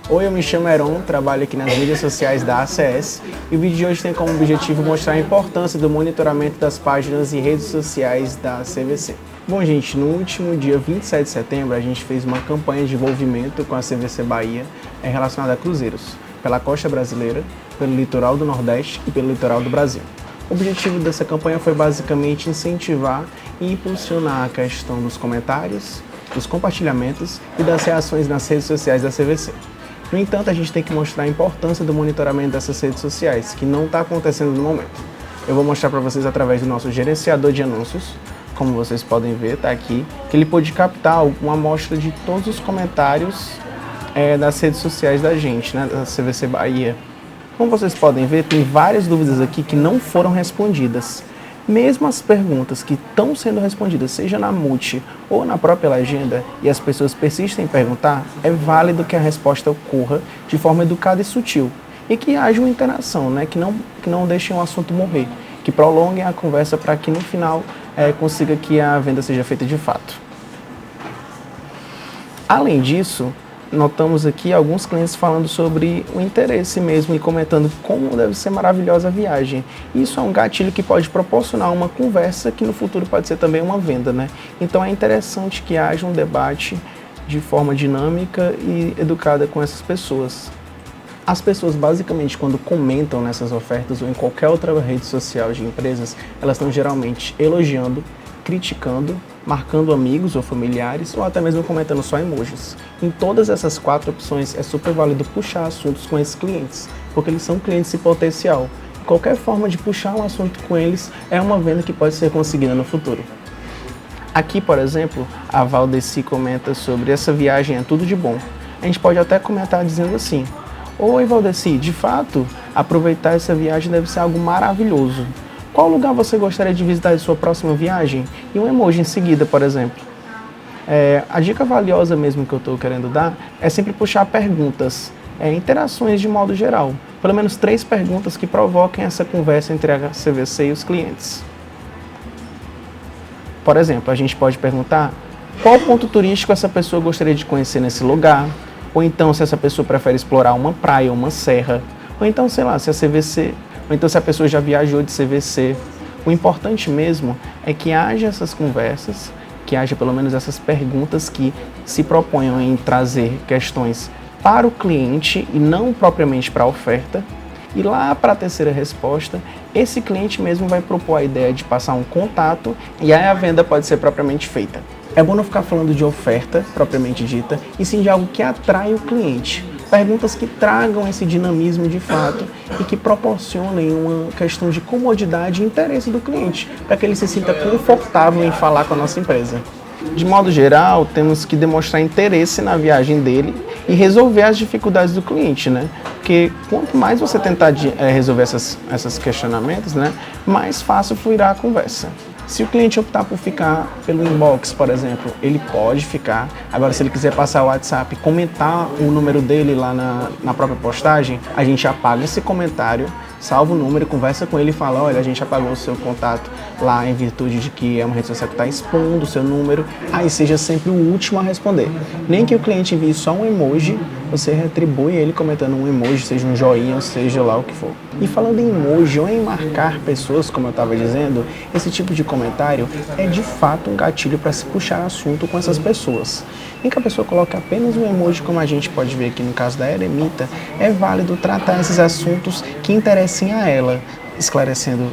Oi, eu me chamo Heron, trabalho aqui nas mídias sociais da ACS e o vídeo de hoje tem como objetivo mostrar a importância do monitoramento das páginas e redes sociais da CVC. Bom, gente, no último dia 27 de setembro a gente fez uma campanha de envolvimento com a CVC Bahia relacionada a cruzeiros, pela costa brasileira, pelo litoral do Nordeste e pelo litoral do Brasil. O objetivo dessa campanha foi basicamente incentivar e impulsionar a questão dos comentários, dos compartilhamentos e das reações nas redes sociais da CVC. No entanto, a gente tem que mostrar a importância do monitoramento dessas redes sociais, que não está acontecendo no momento. Eu vou mostrar para vocês através do nosso gerenciador de anúncios, como vocês podem ver, está aqui, que ele pode captar uma amostra de todos os comentários das redes sociais da gente, né, da CVC Bahia. Como vocês podem ver, tem várias dúvidas aqui que não foram respondidas. Mesmo as perguntas que estão sendo respondidas, seja na multi ou na própria legenda, e as pessoas persistem em perguntar, é válido que a resposta ocorra de forma educada e sutil. E que haja uma interação, né? que não deixem o assunto morrer, que prolonguem a conversa para que no final consiga que a venda seja feita de fato. Além disso, notamos aqui alguns clientes falando sobre o interesse mesmo e comentando como deve ser maravilhosa a viagem. Isso é um gatilho que pode proporcionar uma conversa que no futuro pode ser também uma venda, né? Então é interessante que haja um debate de forma dinâmica e educada com essas pessoas. As pessoas basicamente quando comentam nessas ofertas ou em qualquer outra rede social de empresas, elas estão geralmente elogiando, criticando, marcando amigos ou familiares ou até mesmo comentando só emojis. Em todas essas 4 opções é super válido puxar assuntos com esses clientes, porque eles são clientes em potencial. Qualquer forma de puxar um assunto com eles é uma venda que pode ser conseguida no futuro. Aqui, por exemplo, a Valdeci comenta sobre essa viagem é tudo de bom. A gente pode até comentar dizendo assim: oi Valdeci, de fato, aproveitar essa viagem deve ser algo maravilhoso. Qual lugar você gostaria de visitar em sua próxima viagem? E um emoji em seguida, por exemplo. A dica valiosa mesmo que eu estou querendo dar é sempre puxar perguntas, interações de modo geral. Pelo menos 3 perguntas que provoquem essa conversa entre a CVC e os clientes. Por exemplo, a gente pode perguntar qual ponto turístico essa pessoa gostaria de conhecer nesse lugar, ou então se essa pessoa prefere explorar uma praia ou uma serra, ou então, sei lá, se a pessoa já viajou de CVC. O importante mesmo é que haja essas conversas, que haja pelo menos essas perguntas que se proponham em trazer questões para o cliente e não propriamente para a oferta. E lá para a terceira resposta, esse cliente mesmo vai propor a ideia de passar um contato e aí a venda pode ser propriamente feita. É bom não ficar falando de oferta propriamente dita, e sim de algo que atrai o cliente. Perguntas que tragam esse dinamismo de fato e que proporcionem uma questão de comodidade e interesse do cliente, para que ele se sinta confortável em falar com a nossa empresa. De modo geral, temos que demonstrar interesse na viagem dele e resolver as dificuldades do cliente, né? Porque quanto mais você tentar resolver esses questionamentos, né, mais fácil fluirá a conversa. Se o cliente optar por ficar pelo inbox, por exemplo, ele pode ficar. Agora, se ele quiser passar o WhatsApp e comentar o número dele lá na própria postagem, a gente apaga esse comentário, salva o número, conversa com ele e fala: olha, a gente apagou o seu contato lá em virtude de que é uma rede social que está expondo o seu número. Aí seja sempre o último a responder. Nem que o cliente envie só um emoji, você retribui ele comentando um emoji, seja um joinha, ou seja lá o que for. E falando em emoji ou em marcar pessoas, como eu estava dizendo, esse tipo de comentário é de fato um gatilho para se puxar assunto com essas pessoas. Nem que a pessoa coloque apenas um emoji, como a gente pode ver aqui no caso da Eremita, é válido tratar esses assuntos que interessem a ela, esclarecendo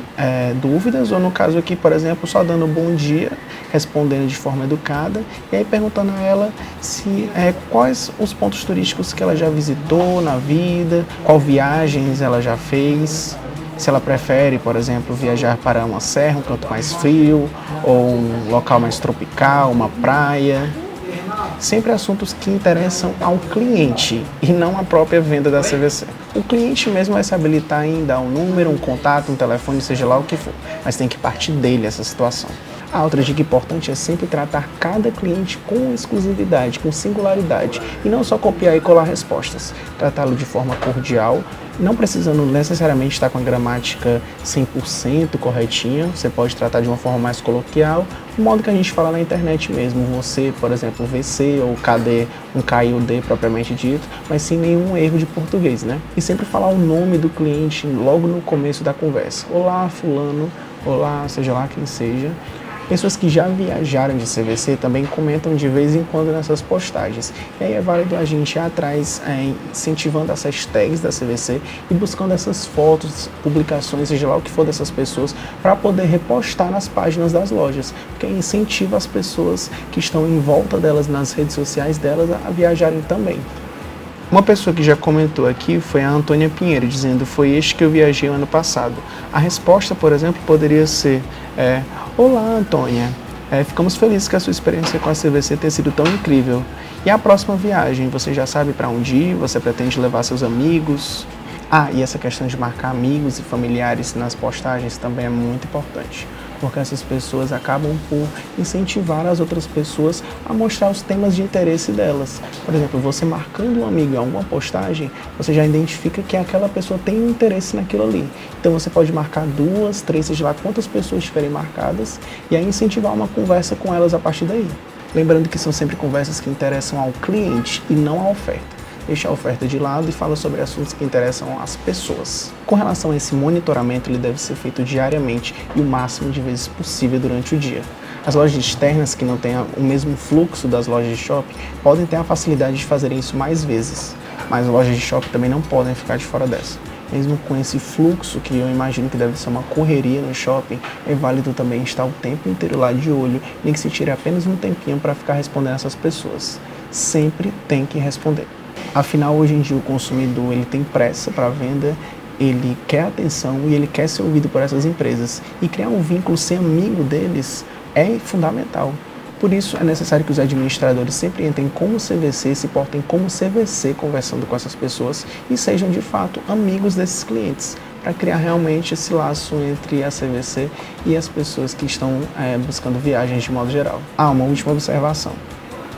dúvidas, ou no caso aqui, por exemplo, só dando bom dia, respondendo de forma educada, e aí perguntando a ela quais os pontos turísticos que ela já visitou na vida, qual viagens ela já fez, se ela prefere, por exemplo, viajar para uma serra, um canto mais frio, ou um local mais tropical, uma praia. Sempre assuntos que interessam ao cliente e não à própria venda da CVC. O cliente mesmo vai se habilitar em dar um número, um contato, um telefone, seja lá o que for, mas tem que partir dele essa situação. A outra dica importante é sempre tratar cada cliente com exclusividade, com singularidade, e não só copiar e colar respostas. Tratá-lo de forma cordial, não precisando necessariamente estar com a gramática 100% corretinha, você pode tratar de uma forma mais coloquial, o modo que a gente fala na internet mesmo, você, por exemplo, VC ou KD, um K e o D propriamente dito, mas sem nenhum erro de português, né? E sempre falar o nome do cliente logo no começo da conversa. Olá, fulano, olá, seja lá quem seja. Pessoas que já viajaram de CVC também comentam de vez em quando nessas postagens. E aí é válido a gente ir atrás, incentivando as hashtags da CVC e buscando essas fotos, publicações, seja lá o que for dessas pessoas, para poder repostar nas páginas das lojas, porque incentiva as pessoas que estão em volta delas, nas redes sociais delas, a viajarem também. Uma pessoa que já comentou aqui foi a Antônia Pinheiro, dizendo: foi este que eu viajei ano passado. A resposta, por exemplo, poderia ser: olá, Antônia, ficamos felizes que a sua experiência com a CVC tenha sido tão incrível. E a próxima viagem, você já sabe para onde ir? Você pretende levar seus amigos? E essa questão de marcar amigos e familiares nas postagens também é muito importante, porque essas pessoas acabam por incentivar as outras pessoas a mostrar os temas de interesse delas. Por exemplo, você marcando um amigo em alguma postagem, você já identifica que aquela pessoa tem um interesse naquilo ali. Então você pode marcar 2, 3, seja lá quantas pessoas estiverem marcadas, e aí incentivar uma conversa com elas a partir daí. Lembrando que são sempre conversas que interessam ao cliente e não à oferta. Deixa a oferta de lado e fala sobre assuntos que interessam às pessoas. Com relação a esse monitoramento, ele deve ser feito diariamente e o máximo de vezes possível durante o dia. As lojas externas que não têm o mesmo fluxo das lojas de shopping podem ter a facilidade de fazerem isso mais vezes, mas lojas de shopping também não podem ficar de fora dessa. Mesmo com esse fluxo, que eu imagino que deve ser uma correria no shopping, é válido também estar o tempo inteiro lá de olho, nem que se tire apenas um tempinho para ficar respondendo essas pessoas. Sempre tem que responder. Afinal, hoje em dia o consumidor ele tem pressa para a venda, ele quer atenção e ele quer ser ouvido por essas empresas. E criar um vínculo, ser amigo deles, é fundamental. Por isso, é necessário que os administradores sempre entrem como CVC, se portem como CVC conversando com essas pessoas e sejam, de fato, amigos desses clientes, para criar realmente esse laço entre a CVC e as pessoas que estão buscando viagens de modo geral. Uma última observação.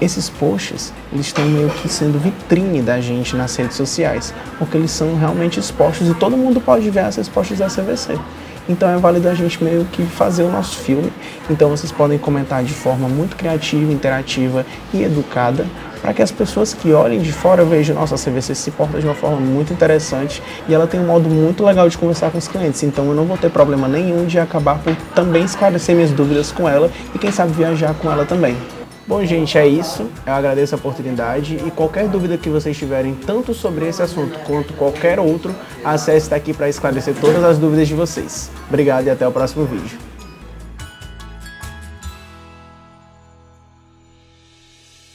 Esses posts, eles estão meio que sendo vitrine da gente nas redes sociais, porque eles são realmente expostos e todo mundo pode ver essas posts da CVC. Então é válido a gente meio que fazer o nosso filme. Então vocês podem comentar de forma muito criativa, interativa e educada, para que as pessoas que olhem de fora vejam: nossa, a CVC se porta de uma forma muito interessante e ela tem um modo muito legal de conversar com os clientes. Então eu não vou ter problema nenhum de acabar por também esclarecer minhas dúvidas com ela e quem sabe viajar com ela também. Bom, gente, é isso. Eu agradeço a oportunidade e qualquer dúvida que vocês tiverem, tanto sobre esse assunto quanto qualquer outro, acesse aqui para esclarecer todas as dúvidas de vocês. Obrigado e até o próximo vídeo.